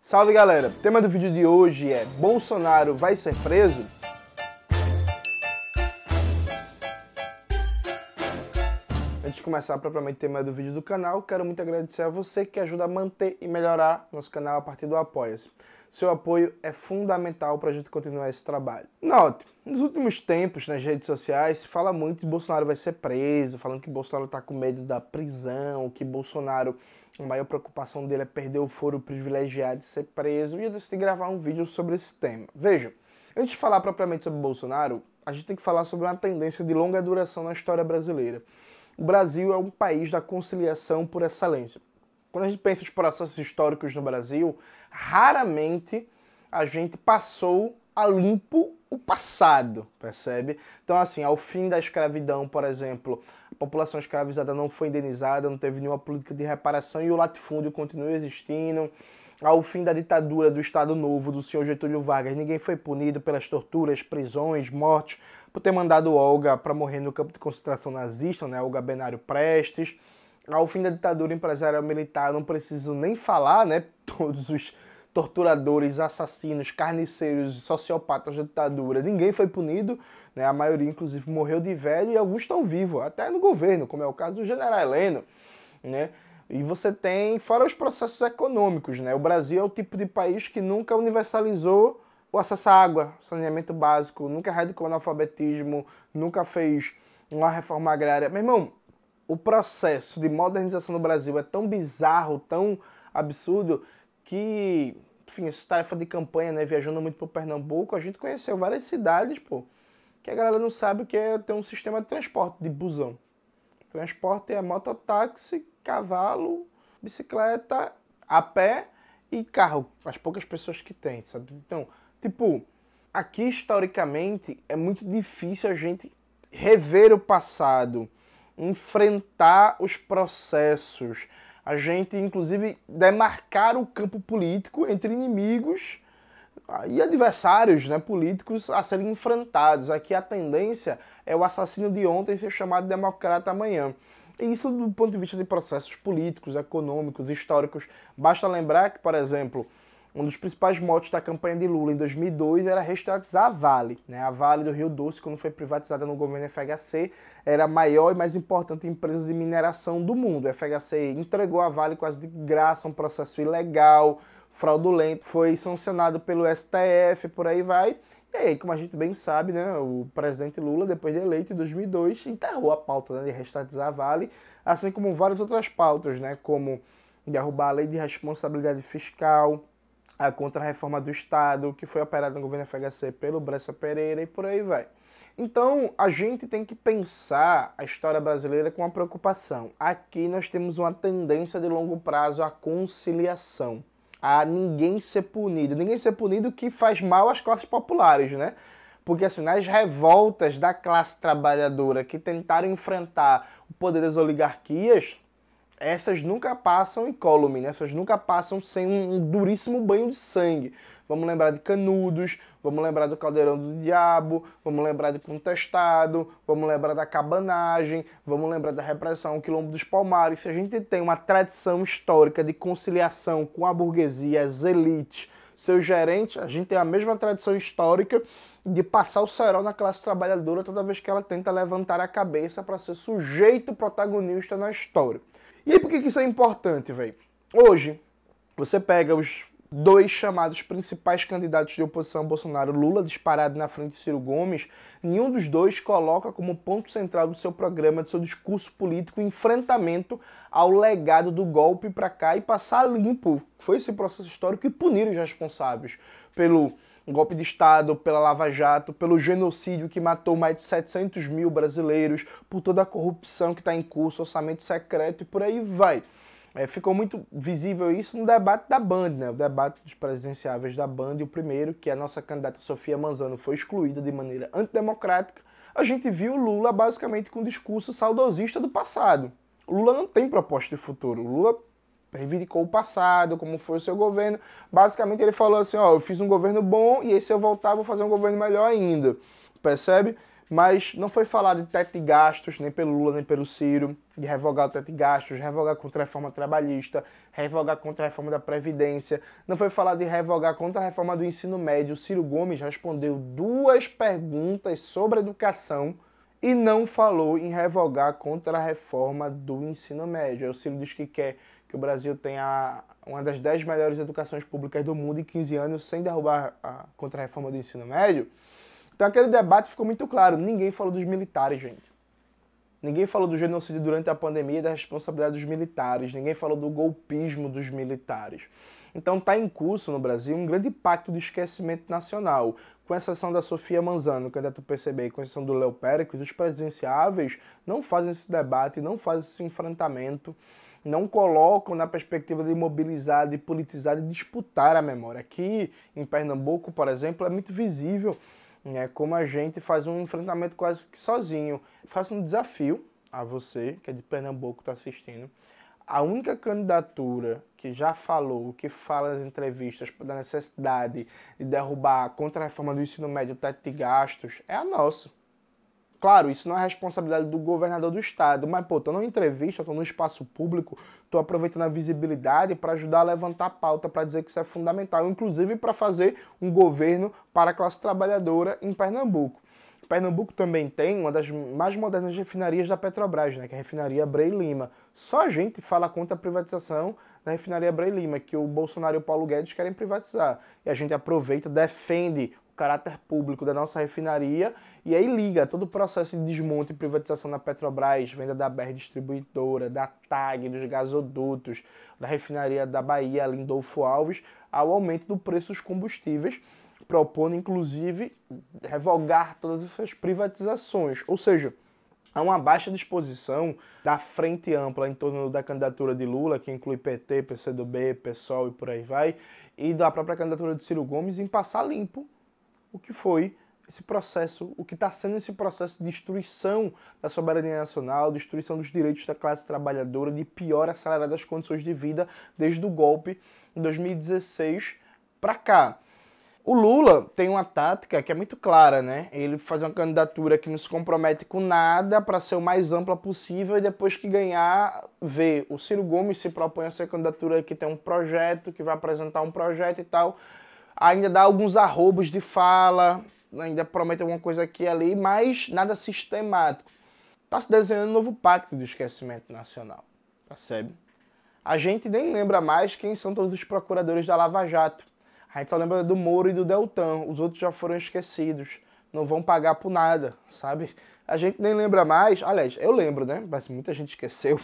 Salve galera, o tema do vídeo de hoje é: Bolsonaro vai ser preso? Antes de começar propriamente o tema do vídeo do canal, quero muito agradecer a você que ajuda a manter e melhorar nosso canal a partir do Apoia-se. Seu apoio é fundamental para a gente continuar esse trabalho. Note, nos últimos tempos, nas redes sociais, se fala muito que Bolsonaro vai ser preso, falando que Bolsonaro está com medo da prisão, que Bolsonaro, a maior preocupação dele é perder o foro privilegiado de ser preso, e eu decidi gravar um vídeo sobre esse tema. Veja, antes de falar propriamente sobre Bolsonaro, a gente tem que falar sobre uma tendência de longa duração na história brasileira. O Brasil é um país da conciliação por excelência. Quando a gente pensa nos processos históricos no Brasil, raramente a gente passou a limpo o passado, percebe? Então, assim, ao fim da escravidão, por exemplo, a população escravizada não foi indenizada, não teve nenhuma política de reparação e o latifúndio continua existindo. Ao fim da ditadura do Estado Novo, do senhor Getúlio Vargas, ninguém foi punido pelas torturas, prisões, mortes, por ter mandado Olga para morrer no campo de concentração nazista, né? Olga Benário Prestes. Ao fim da ditadura empresarial militar, não preciso nem falar, né? Todos os torturadores, assassinos, carniceiros, sociopatas da ditadura, ninguém foi punido, né? A maioria, inclusive, morreu de velho e alguns estão vivos, até no governo, como é o caso do general Heleno, né? E você tem, fora os processos econômicos, né? O Brasil é o tipo de país que nunca universalizou o acesso à água, saneamento básico, nunca erradicou o analfabetismo, nunca fez uma reforma agrária. Meu irmão, o processo de modernização no Brasil é tão bizarro, tão absurdo, que, enfim, essa tarefa de campanha, né, viajando muito pro Pernambuco, a gente conheceu várias cidades, pô, que a galera não sabe o que é ter um sistema de transporte de busão. Transporte é mototáxi, cavalo, bicicleta, a pé e carro, as poucas pessoas que tem, sabe? Então, tipo, aqui historicamente é muito difícil a gente rever o passado, enfrentar os processos, a gente, inclusive, demarcar o campo político entre inimigos e adversários, né, políticos a serem enfrentados. Aqui a tendência é o assassino de ontem ser chamado de democrata amanhã. E isso do ponto de vista de processos políticos, econômicos, históricos. Basta lembrar que, por exemplo, um dos principais motos da campanha de Lula em 2002 era reestatizar a Vale, né? A Vale do Rio Doce, quando foi privatizada no governo FHC, era a maior e mais importante empresa de mineração do mundo. O FHC entregou a Vale quase de graça, um processo ilegal, fraudulento, foi sancionado pelo STF, por aí vai. E aí, como a gente bem sabe, né, o presidente Lula, depois de eleito em 2002, enterrou a pauta, né, de reestatizar a Vale, assim como várias outras pautas, né, como derrubar a lei de responsabilidade fiscal, a contra-reforma do Estado, que foi operada no governo FHC pelo Bressa Pereira e por aí vai. Então, a gente tem que pensar a história brasileira com uma preocupação. Aqui nós temos uma tendência de longo prazo à conciliação, a ninguém ser punido que faz mal às classes populares, né? Porque assim, nas revoltas da classe trabalhadora que tentaram enfrentar o poder das oligarquias, essas nunca passam incólume, né? Essas nunca passam sem um duríssimo banho de sangue. Vamos lembrar de Canudos, vamos lembrar do Caldeirão do Diabo, vamos lembrar de Contestado, vamos lembrar da cabanagem, vamos lembrar da repressão ao Quilombo dos Palmares. Se a gente tem uma tradição histórica de conciliação com a burguesia, as elites, seus gerentes, a gente tem a mesma tradição histórica de passar o cerol na classe trabalhadora toda vez que ela tenta levantar a cabeça para ser sujeito protagonista na história. E aí, por que isso é importante, velho? Hoje, você pega os dois chamados principais candidatos de oposição a Bolsonaro, Lula disparado na frente de Ciro Gomes, nenhum dos dois coloca como ponto central do seu programa, do seu discurso político, o enfrentamento ao legado do golpe para cá e passar limpo. Foi esse processo histórico e punir os responsáveis pelo golpe de Estado, pela Lava Jato, pelo genocídio que matou mais de 700 mil brasileiros, por toda a corrupção que está em curso, orçamento secreto e por aí vai. Ficou muito visível isso no debate da Band, né? O debate dos presidenciáveis da Band, o primeiro, que a nossa candidata Sofia Manzano foi excluída de maneira antidemocrática. A gente viu o Lula basicamente com um discurso saudosista do passado. O Lula não tem proposta de futuro. O Lula reivindicou o passado, como foi o seu governo. Basicamente ele falou assim, ó, eu fiz um governo bom e aí se eu voltar vou fazer um governo melhor ainda. Percebe? Mas não foi falado de teto de gastos, nem pelo Lula, nem pelo Ciro, de revogar o teto de gastos, revogar contra a reforma trabalhista, revogar contra a reforma da Previdência. Não foi falado de revogar contra a reforma do ensino médio. O Ciro Gomes respondeu 2 perguntas sobre educação e não falou em revogar contra a reforma do ensino médio. O Ciro diz que quer que o Brasil tenha uma das 10 melhores educações públicas do mundo em 15 anos sem derrubar contra a reforma do ensino médio. Então aquele debate ficou muito claro, ninguém falou dos militares, gente. Ninguém falou do genocídio durante a pandemia e da responsabilidade dos militares, ninguém falou do golpismo dos militares. Então está em curso no Brasil um grande pacto de esquecimento nacional. Com exceção da Sofia Manzano, candidato do PCB, e com exceção do Léo Péricles, os presidenciáveis não fazem esse debate, não fazem esse enfrentamento, não colocam na perspectiva de mobilizar, de politizar, de disputar a memória. Aqui em Pernambuco, por exemplo, é muito visível como a gente faz um enfrentamento quase que sozinho. Faço um desafio a você, que é de Pernambuco, está assistindo. A única candidatura que já falou, que fala nas entrevistas da necessidade de derrubar contra a reforma do ensino médio o teto de gastos é a nossa. Claro, isso não é responsabilidade do governador do estado, mas, pô, tô numa entrevista, tô no espaço público, tô aproveitando a visibilidade para ajudar a levantar a pauta, para dizer que isso é fundamental, inclusive para fazer um governo para a classe trabalhadora em Pernambuco. Pernambuco também tem uma das mais modernas refinarias da Petrobras, né, que é a refinaria Abreu e Lima. Só a gente fala contra a privatização da refinaria Abreu e Lima, que o Bolsonaro e o Paulo Guedes querem privatizar. E a gente aproveita, defende caráter público da nossa refinaria e aí liga todo o processo de desmonte e privatização da Petrobras, venda da BR Distribuidora, da TAG, dos gasodutos, da refinaria da Bahia, Lindolfo Alves, ao aumento do preço dos combustíveis, propondo inclusive revogar todas essas privatizações. Ou seja, há uma baixa disposição da frente ampla em torno da candidatura de Lula, que inclui PT, PCdoB, PSOL e por aí vai, e da própria candidatura de Ciro Gomes em passar limpo o que foi esse processo, o que está sendo esse processo de destruição da soberania nacional, destruição dos direitos da classe trabalhadora, de pior acelerada das condições de vida desde o golpe em 2016 para cá. O Lula tem uma tática que é muito clara, né? Ele faz uma candidatura que não se compromete com nada para ser o mais ampla possível e depois que ganhar, vê. O Ciro Gomes se propõe a ser candidatura que tem um projeto, que vai apresentar um projeto e tal. Ainda dá alguns arrobos de fala, ainda promete alguma coisa aqui e ali, mas nada sistemático. Está se desenhando um novo pacto de esquecimento nacional, percebe? A gente nem lembra mais quem são todos os procuradores da Lava Jato. A gente só lembra do Moro e do Deltan, os outros já foram esquecidos, não vão pagar por nada, sabe? A gente nem lembra mais, aliás, eu lembro, né? Mas muita gente esqueceu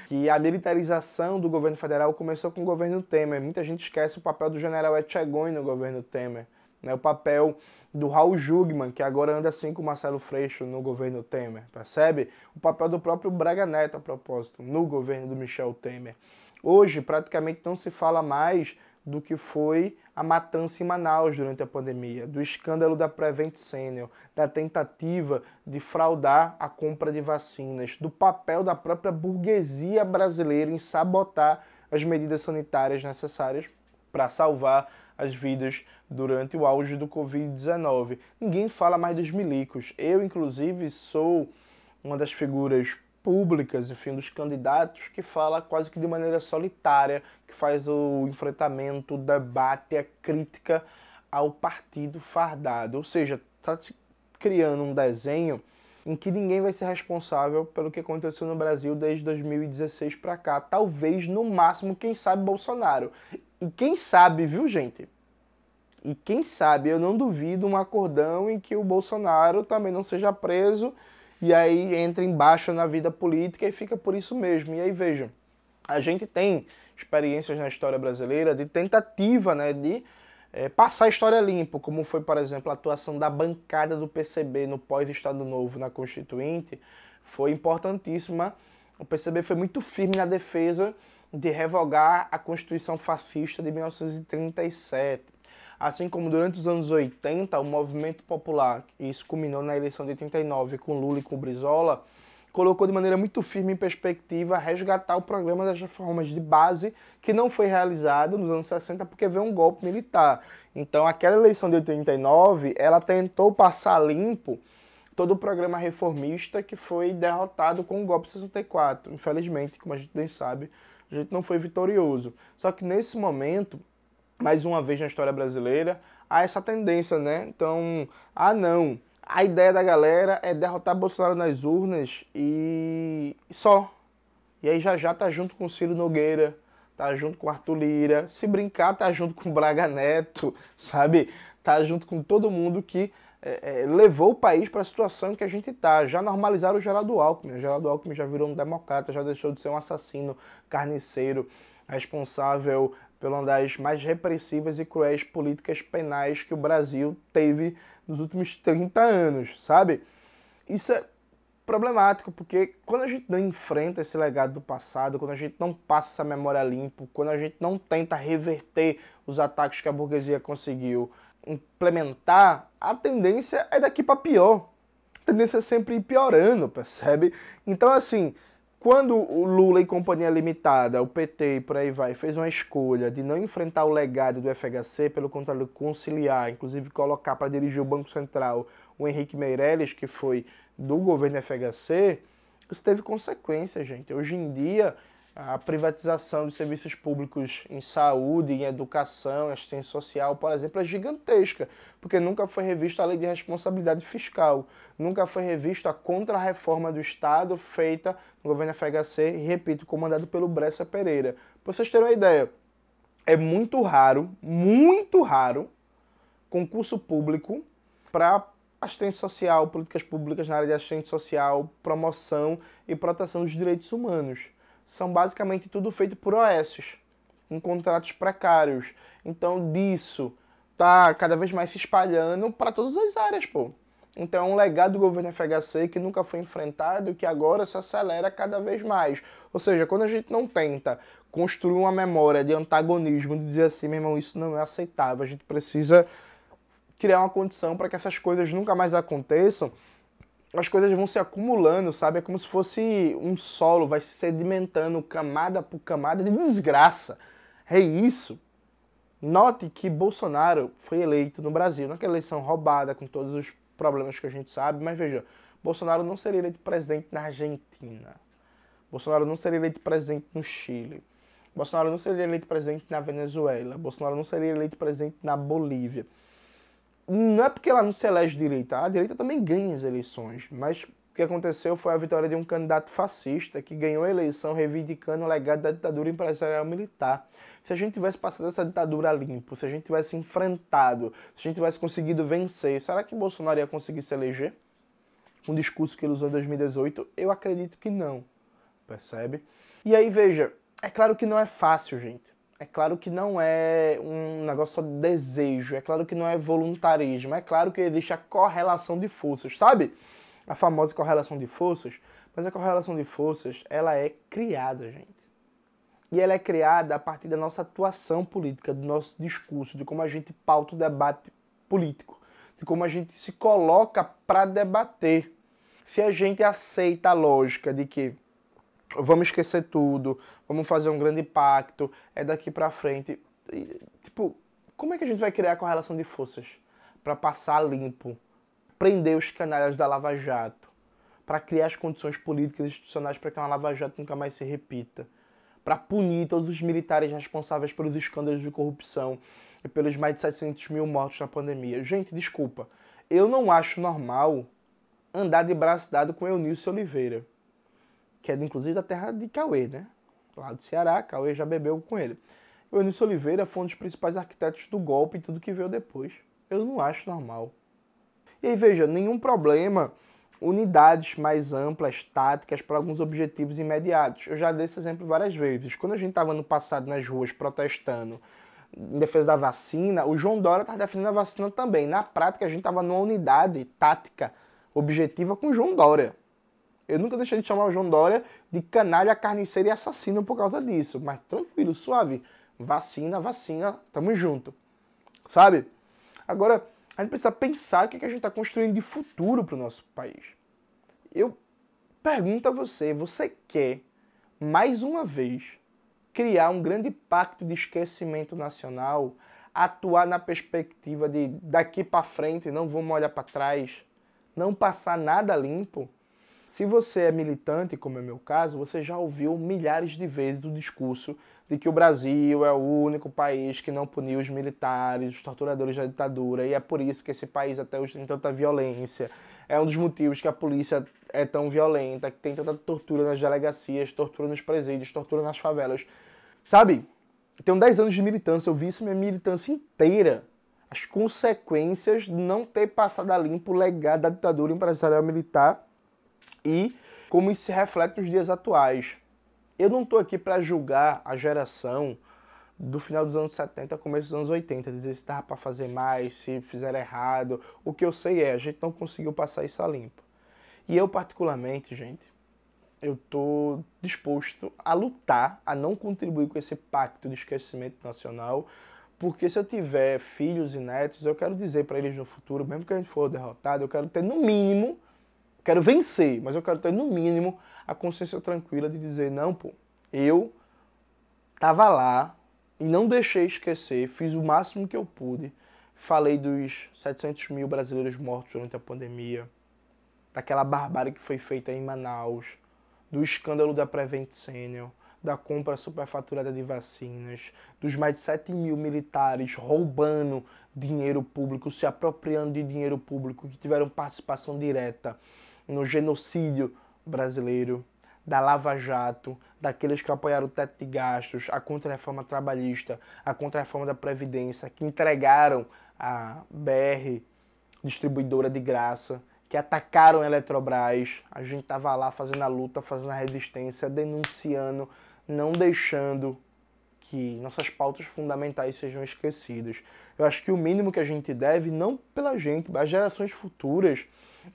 que a militarização do governo federal começou com o governo Temer. Muita gente esquece o papel do general Etchegoni no governo Temer, né? O papel do Raul Jugman, que agora anda assim com o Marcelo Freixo no governo Temer, percebe? O papel do próprio Braga Neto, a propósito, no governo do Michel Temer. Hoje, praticamente não se fala mais do que foi a matança em Manaus durante a pandemia, do escândalo da Prevent Senior, da tentativa de fraudar a compra de vacinas, do papel da própria burguesia brasileira em sabotar as medidas sanitárias necessárias para salvar as vidas durante o auge do Covid-19. Ninguém fala mais dos milicos. Eu, inclusive, sou uma das figuras públicas, enfim, dos candidatos que fala quase que de maneira solitária, que faz o enfrentamento, o debate, a crítica ao partido fardado. Ou seja, está se criando um desenho em que ninguém vai ser responsável pelo que aconteceu no Brasil desde 2016 para cá. Talvez, no máximo, quem sabe, Bolsonaro. E quem sabe, viu, gente? E quem sabe, eu não duvido um acordão em que o Bolsonaro também não seja preso e aí entra em baixa na vida política e fica por isso mesmo. E aí, veja, a gente tem experiências na história brasileira de tentativa, né, de passar a história limpo, como foi, por exemplo, a atuação da bancada do PCB no pós-Estado Novo na Constituinte, foi importantíssima. O PCB foi muito firme na defesa de revogar a Constituição fascista de 1937. Assim como durante os anos 80, o movimento popular, e isso culminou na eleição de 89 com Lula e com Brizola, colocou de maneira muito firme em perspectiva resgatar o programa das reformas de base que não foi realizado nos anos 60 porque veio um golpe militar. Então aquela eleição de 89, ela tentou passar limpo todo o programa reformista que foi derrotado com o golpe de 64. Infelizmente, como a gente bem sabe, a gente não foi vitorioso. Só que nesse momento, mais uma vez na história brasileira, há essa tendência, né? Então, não. A ideia da galera é derrotar Bolsonaro nas urnas e só. E aí já tá junto com o Ciro Nogueira, tá junto com o Arthur Lira. Se brincar, tá junto com o Braga Neto, sabe? Tá junto com todo mundo que levou o país para a situação em que a gente tá. Já normalizaram o Geraldo Alckmin. O Geraldo Alckmin já virou um democrata, já deixou de ser um assassino, carniceiro, responsável por uma das mais repressivas e cruéis políticas penais que o Brasil teve nos últimos 30 anos, sabe? Isso é problemático, porque quando a gente não enfrenta esse legado do passado, quando a gente não passa essa memória limpo, quando a gente não tenta reverter os ataques que a burguesia conseguiu implementar, a tendência é daqui para pior. A tendência é sempre ir piorando, percebe? Então, assim, quando o Lula e Companhia Limitada, o PT e por aí vai, fez uma escolha de não enfrentar o legado do FHC, pelo contrário, conciliar, inclusive colocar para dirigir o Banco Central o Henrique Meirelles, que foi do governo FHC, isso teve consequências, gente. Hoje em dia, a privatização de serviços públicos em saúde, em educação, assistência social, por exemplo, é gigantesca, porque nunca foi revista a lei de responsabilidade fiscal, nunca foi revista a contra-reforma do Estado feita no governo FHC, e repito, comandado pelo Bressa Pereira. Para vocês terem uma ideia, é muito raro, concurso público para assistência social, políticas públicas na área de assistência social, promoção e proteção dos direitos humanos. São basicamente tudo feito por OSs, com contratos precários. Então disso tá cada vez mais se espalhando para todas as áreas, pô. Então é um legado do governo FHC que nunca foi enfrentado e que agora se acelera cada vez mais. Ou seja, quando a gente não tenta construir uma memória de antagonismo, de dizer assim, meu irmão, isso não é aceitável, a gente precisa criar uma condição para que essas coisas nunca mais aconteçam, as coisas vão se acumulando, sabe? É como se fosse um solo, vai se sedimentando camada por camada de desgraça. É isso. Note que Bolsonaro foi eleito no Brasil, naquela eleição roubada, com todos os problemas que a gente sabe, mas veja, Bolsonaro não seria eleito presidente na Argentina. Bolsonaro não seria eleito presidente no Chile. Bolsonaro não seria eleito presidente na Venezuela. Bolsonaro não seria eleito presidente na Bolívia. Não é porque ela não se elege direita, a direita também ganha as eleições, mas o que aconteceu foi a vitória de um candidato fascista que ganhou a eleição reivindicando o legado da ditadura empresarial militar. Se a gente tivesse passado essa ditadura limpo, se a gente tivesse enfrentado, se a gente tivesse conseguido vencer, será que Bolsonaro ia conseguir se eleger? Com o discurso que ele usou em 2018? Eu acredito que não, percebe? E aí, veja, é claro que não é fácil, gente. É claro que não é um negócio só de desejo, é claro que não é voluntarismo, é claro que existe a correlação de forças, sabe? A famosa correlação de forças, mas a correlação de forças, ela é criada, gente. E ela é criada a partir da nossa atuação política, do nosso discurso, de como a gente pauta o debate político, de como a gente se coloca para debater. Se a gente aceita a lógica de que vamos esquecer tudo, vamos fazer um grande pacto, é daqui pra frente. E, tipo, como é que a gente vai criar a correlação de forças para passar limpo, prender os canalhas da Lava Jato, para criar as condições políticas e institucionais para que uma Lava Jato nunca mais se repita, para punir todos os militares responsáveis pelos escândalos de corrupção e pelos mais de 700 mil mortos na pandemia? Gente, desculpa, eu não acho normal andar de braço dado com Eunice Oliveira, que é inclusive da terra de Cauê, né? Lá do Ceará, Cauê já bebeu com ele. O Eunice Oliveira foi um dos principais arquitetos do golpe e tudo que veio depois. Eu não acho normal. E aí, veja, nenhum problema, unidades mais amplas, táticas, para alguns objetivos imediatos. Eu já dei esse exemplo várias vezes. Quando a gente estava no passado nas ruas protestando em defesa da vacina, o João Dória estava defendendo a vacina também. Na prática, a gente estava numa unidade tática objetiva com o João Dória. Eu nunca deixei de chamar o João Dória de canalha, carniceiro e assassino por causa disso. Mas tranquilo, suave. Vacina, vacina, tamo junto. Sabe? Agora, a gente precisa pensar o que a gente está construindo de futuro para o nosso país. Eu pergunto a você, você quer, mais uma vez, criar um grande pacto de esquecimento nacional, atuar na perspectiva de daqui para frente, não vamos olhar para trás, não passar nada limpo. Se você é militante, como é o meu caso, você já ouviu milhares de vezes o discurso de que o Brasil é o único país que não puniu os militares, os torturadores da ditadura, e é por isso que esse país até hoje tem tanta violência. É um dos motivos que a polícia é tão violenta, que tem tanta tortura nas delegacias, tortura nos presídios, tortura nas favelas. Sabe? Tenho 10 anos de militância, eu vi isso minha militância inteira. As consequências de não ter passado a limpo o legado da ditadura empresarial militar e como isso se reflete nos dias atuais. Eu não estou aqui para julgar a geração do final dos anos 70 começo dos anos 80, dizer se dava para fazer mais, se fizeram errado. O que eu sei é, a gente não conseguiu passar isso a limpo. E eu particularmente, gente, eu estou disposto a lutar, a não contribuir com esse pacto de esquecimento nacional, porque se eu tiver filhos e netos, eu quero dizer para eles no futuro, mesmo que a gente for derrotado, eu quero ter no mínimo, quero vencer, mas eu quero ter no mínimo a consciência tranquila de dizer, não, pô, eu tava lá e não deixei esquecer, fiz o máximo que eu pude, falei dos 700 mil brasileiros mortos durante a pandemia, daquela barbárie que foi feita em Manaus, do escândalo da Prevent Senior, da compra superfaturada de vacinas, dos mais de 7 mil militares roubando dinheiro público, se apropriando de dinheiro público, que tiveram participação direta no genocídio brasileiro, da Lava Jato, daqueles que apoiaram o teto de gastos, a contra-reforma trabalhista, a contra-reforma da Previdência, que entregaram a BR distribuidora de graça, que atacaram a Eletrobras. A gente estava lá fazendo a luta, fazendo a resistência, denunciando, não deixando que nossas pautas fundamentais sejam esquecidas. Eu acho que o mínimo que a gente deve, não pela gente, mas as gerações futuras,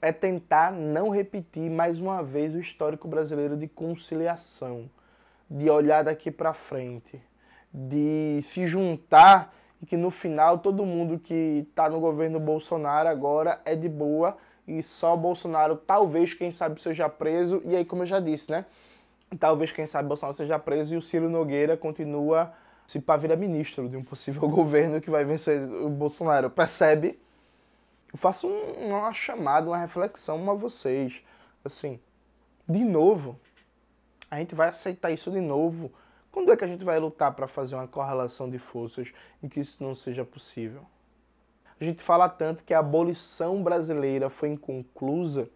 é tentar não repetir mais uma vez o histórico brasileiro de conciliação, de olhar daqui para frente, de se juntar e que no final todo mundo que está no governo Bolsonaro agora é de boa e só Bolsonaro talvez, quem sabe, seja preso. E aí, como eu já disse, né? Talvez, quem sabe, Bolsonaro seja preso e o Ciro Nogueira continua se pá virar ministro de um possível governo que vai vencer o Bolsonaro. Percebe? Eu faço uma chamada, uma reflexão a vocês. Assim, de novo, a gente vai aceitar isso de novo. Quando é que a gente vai lutar para fazer uma correlação de forças em que isso não seja possível? A gente fala tanto que a abolição brasileira foi inconclusa,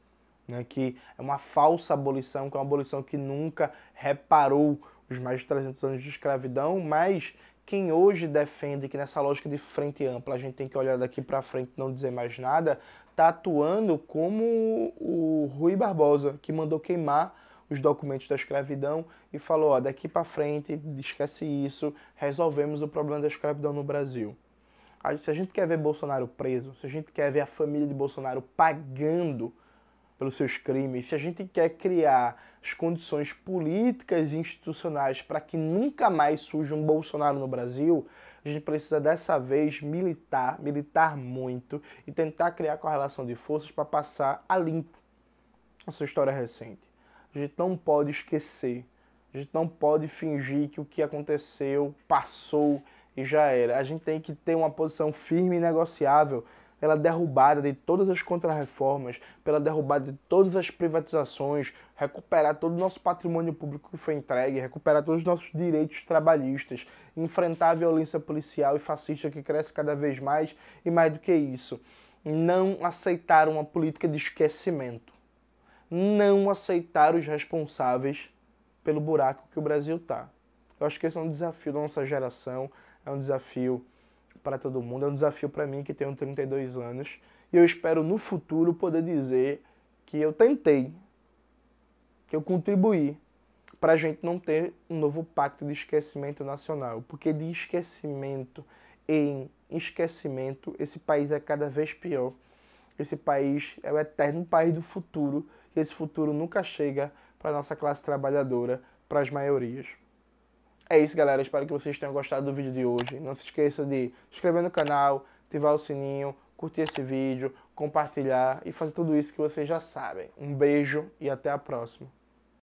né, que é uma falsa abolição, que é uma abolição que nunca reparou os mais de 300 anos de escravidão, mas quem hoje defende que nessa lógica de frente ampla a gente tem que olhar daqui para frente e não dizer mais nada, está atuando como o Rui Barbosa, que mandou queimar os documentos da escravidão e falou, ó, daqui para frente, esquece isso, resolvemos o problema da escravidão no Brasil. Se a gente quer ver Bolsonaro preso, se a gente quer ver a família de Bolsonaro pagando pelos seus crimes, se a gente quer criar as condições políticas e institucionais para que nunca mais surja um Bolsonaro no Brasil, a gente precisa dessa vez militar muito e tentar criar correlação de forças para passar a limpo essa história recente. A gente não pode esquecer, a gente não pode fingir que o que aconteceu passou e já era. A gente tem que ter uma posição firme e negociável pela derrubada de todas as contrarreformas, pela derrubada de todas as privatizações, recuperar todo o nosso patrimônio público que foi entregue, recuperar todos os nossos direitos trabalhistas, enfrentar a violência policial e fascista que cresce cada vez mais e, mais do que isso, não aceitar uma política de esquecimento, não aceitar os responsáveis pelo buraco que o Brasil está. Eu acho que esse é um desafio da nossa geração, é um desafio para todo mundo, é um desafio para mim que tenho 32 anos e eu espero no futuro poder dizer que eu tentei, que eu contribuí para a gente não ter um novo pacto de esquecimento nacional, porque de esquecimento em esquecimento esse país é cada vez pior. Esse país é o eterno país do futuro e esse futuro nunca chega para a nossa classe trabalhadora, para as maiorias. É isso, galera. Espero que vocês tenham gostado do vídeo de hoje. Não se esqueça de se inscrever no canal, ativar o sininho, curtir esse vídeo, compartilhar e fazer tudo isso que vocês já sabem. Um beijo e até a próxima.